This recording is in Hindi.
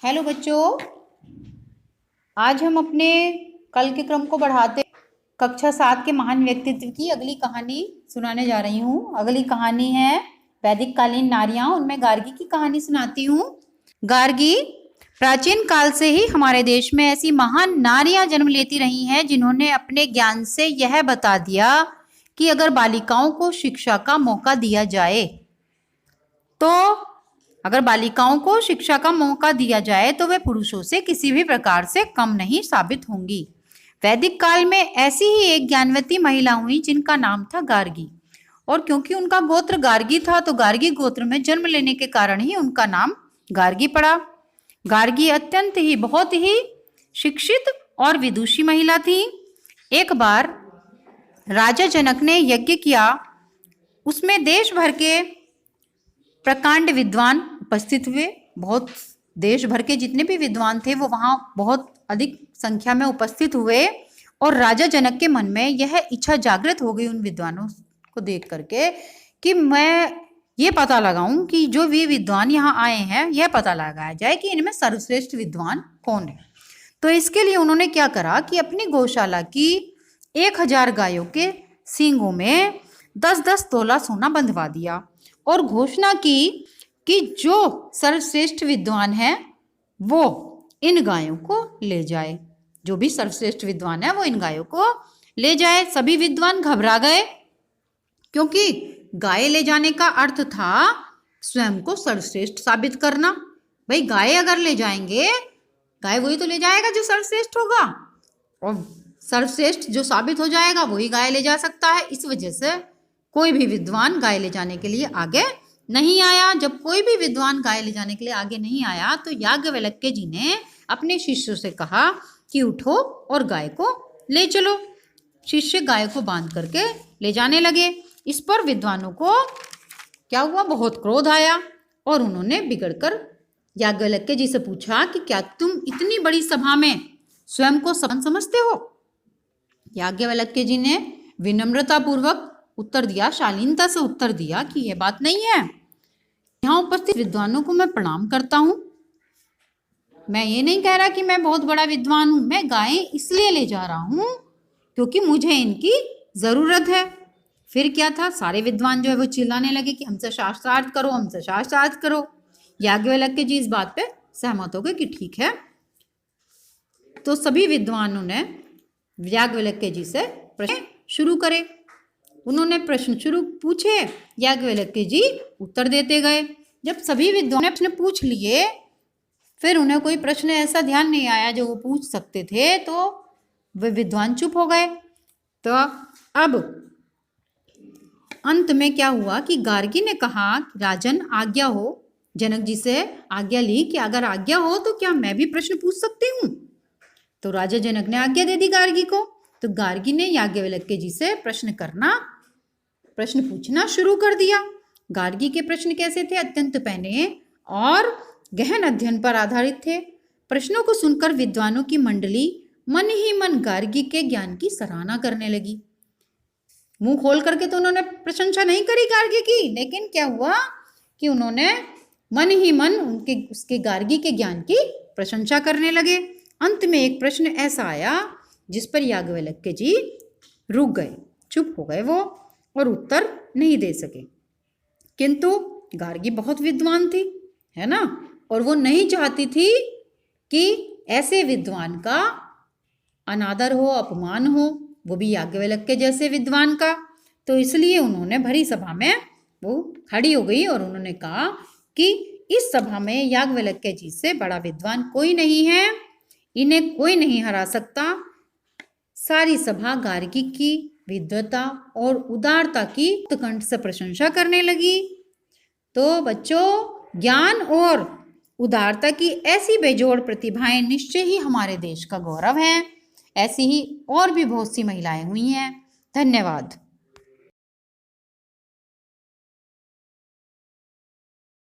हेलो बच्चों, आज हम अपने कल के क्रम को बढ़ाते कक्षा 7 के महान व्यक्तित्व की अगली कहानी सुनाने जा रही हूँ। अगली कहानी है वैदिक कालीन नारियां। उनमें गार्गी की कहानी सुनाती हूँ। गार्गी प्राचीन काल से ही हमारे देश में ऐसी महान नारियां जन्म लेती रही हैं जिन्होंने अपने ज्ञान से यह बता दिया कि अगर बालिकाओं को शिक्षा का मौका दिया जाए तो वे पुरुषों से किसी भी प्रकार से कम नहीं साबित होंगी। वैदिक काल में ऐसी ही एक ज्ञानवती महिला हुई जिनका नाम था गार्गी, और क्योंकि उनका गोत्र गार्गी था तो गार्गी गोत्र में जन्म लेने के कारण ही उनका नाम गार्गी पड़ा। गार्गी अत्यंत ही बहुत ही शिक्षित और विदुषी महिला थी। एक बार राजा जनक ने यज्ञ किया, उसमें देश भर के प्रकांड विद्वान उपस्थित हुए। बहुत देश भर के जितने भी विद्वान थे वो वहां बहुत अधिक संख्या में उपस्थित हुए, और राजा जनक के मन में यह इच्छा जागृत हो गई उन विद्वानों को देख करके कि मैं ये पता लगाऊं कि जो भी विद्वान यहाँ आए हैं यह पता लगाया जाए कि इनमें सर्वश्रेष्ठ विद्वान कौन है। तो इसके लिए उन्होंने क्या करा कि अपनी गौशाला की 1000 गायों के सींगों में 10-10 तोला सोना बंधवा दिया और घोषणा की कि जो सर्वश्रेष्ठ विद्वान है वो इन गायों को ले जाए। जो भी सर्वश्रेष्ठ विद्वान है वो इन गायों को ले जाए। सभी विद्वान घबरा गए, क्योंकि गाय ले जाने का अर्थ था स्वयं को सर्वश्रेष्ठ साबित करना। भाई गाय अगर ले जाएंगे, गाय वही तो ले जाएगा जो सर्वश्रेष्ठ होगा, और सर्वश्रेष्ठ जो साबित हो जाएगा वही गाय ले जा सकता है। इस वजह से कोई भी विद्वान गाय ले जाने के लिए आगे नहीं आया। जब कोई भी विद्वान गाय ले जाने के लिए आगे नहीं आया तो याज्ञवल्क्य जी ने अपने शिष्यों से कहा कि उठो और गाय को ले चलो। शिष्य गाय को बांध करके ले जाने लगे। इस पर विद्वानों को क्या हुआ, बहुत क्रोध आया, और उन्होंने बिगड़कर याज्ञवल्क्य जी से पूछा कि क्या तुम इतनी बड़ी सभा में स्वयं को समान समझते हो? याज्ञवल्क्य जी ने विनम्रता पूर्वक उत्तर दिया, शालीनता से उत्तर दिया कि यह बात नहीं है। यहाँ उपस्थित विद्वानों को मैं प्रणाम करता हूँ। मैं ये नहीं कह रहा कि मैं बहुत बड़ा विद्वान हूँ। मैं गायें इसलिए ले जा रहा हूँ क्योंकि मुझे इनकी जरूरत है। फिर क्या था, सारे विद्वान जो है वो चिल्लाने लगे कि हमसे शास्त्रार्थ करो, हमसे शास्त्रार्थ करो। याज्ञवल्क्य जी इस बात पे सहमत हो गए कि ठीक है। तो सभी विद्वानों ने याज्ञवल्क्य जी से प्रश्न शुरू करे। उन्होंने प्रश्न पूछे, याज्ञवल्क्य जी उत्तर देते गए। जब सभी विद्वानों ने प्रश्न पूछ लिए, फिर उन्हें कोई प्रश्न ऐसा ध्यान नहीं आया जो वो पूछ सकते थे, तो वे विद्वान चुप हो गए। तो अब अंत में क्या हुआ कि गार्गी ने कहा, राजन आज्ञा हो। जनक जी से आज्ञा ली कि अगर आज्ञा हो तो क्या मैं भी प्रश्न पूछ सकती हूँ? तो राजा जनक ने आज्ञा दे दी गार्गी को। तो गार्गी ने याज्ञवल्क्य जी से प्रश्न पूछना शुरू कर दिया। गार्गी के प्रश्न कैसे थे? अत्यंत पैने और गहन अध्ययन पर आधारित थे। प्रश्नों को सुनकर विद्वानों की मंडली मन ही मन गार्गी के ज्ञान की सराहना करने लगी। मुंह खोल करके तो उन्होंने प्रशंसा नहीं करी गार्गी की, लेकिन क्या हुआ कि उन्होंने मन ही मन उसके गार्गी के ज्ञान की प्रशंसा करने लगे। अंत में एक प्रश्न ऐसा आया जिस पर याज्ञवल्क्य जी रुक गए, चुप हो गए वो, और उत्तर नहीं दे सके। किंतु गार्गी बहुत विद्वान थी, है ना, और वो नहीं चाहती थी कि ऐसे विद्वान का अनादर हो, अपमान हो, वो भी याज्ञवल्क्य जैसे विद्वान का। तो इसलिए उन्होंने भरी सभा में वो खड़ी हो गई और उन्होंने कहा कि इस सभा में याज्ञवल्क्य जी से बड़ा विद्वान कोई नहीं है, इन्हें कोई नहीं हरा सकता। सारी सभा गार्गी की विद्वता और उदारता की कंठ से प्रशंसा करने लगी। तो बच्चों, ज्ञान और उदारता की ऐसी बेजोड़ प्रतिभाएं निश्चय ही हमारे देश का गौरव है। ऐसी ही और भी बहुत सी महिलाएं हुई हैं। धन्यवाद।